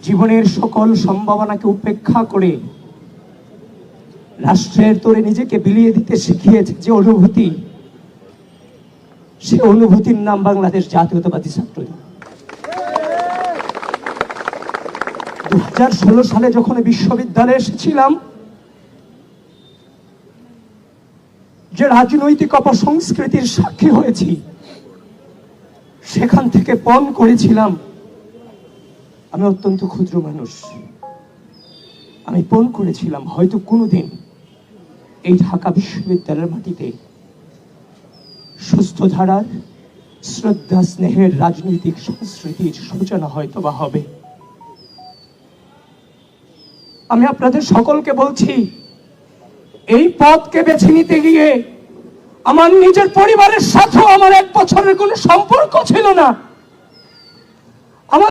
জীবনের সকল সম্ভাবনাকে উপেক্ষা করে রাষ্ট্রের তোরে নিজেকে বিলিয়ে দিতে শিখিয়েছে যে অনুভূতি, সে অনুভূতির নাম বাংলাদেশ জাতীয়তাবাদী ছাত্রদল। 2016 সালে যখন বিশ্ববিদ্যালয়ে এসেছিলাম, যে রাজনৈতিক অপসংস্কৃতির সাক্ষী হয়েছি, সেখান থেকে পণ করেছিলাম আমি অত্যন্ত ক্ষুদ্র মানুষ। আমি পণ করেছিলাম হয়তো কোনোদিন এই ঢাকা বিশ্ববিদ্যালয়ের মাটিতে সুস্থ ধারার শ্রদ্ধা স্নেহের রাজনৈতিক সংস্কৃতির সূচনা হয়তো বা হবে। আমি আপনাদের সকলকে বলছি, এই পথকে বেছে নিতে গিয়ে আমার নিজের পরিবারের সাথেও আমার 1 বছরের কোনো সম্পর্ক ছিল না।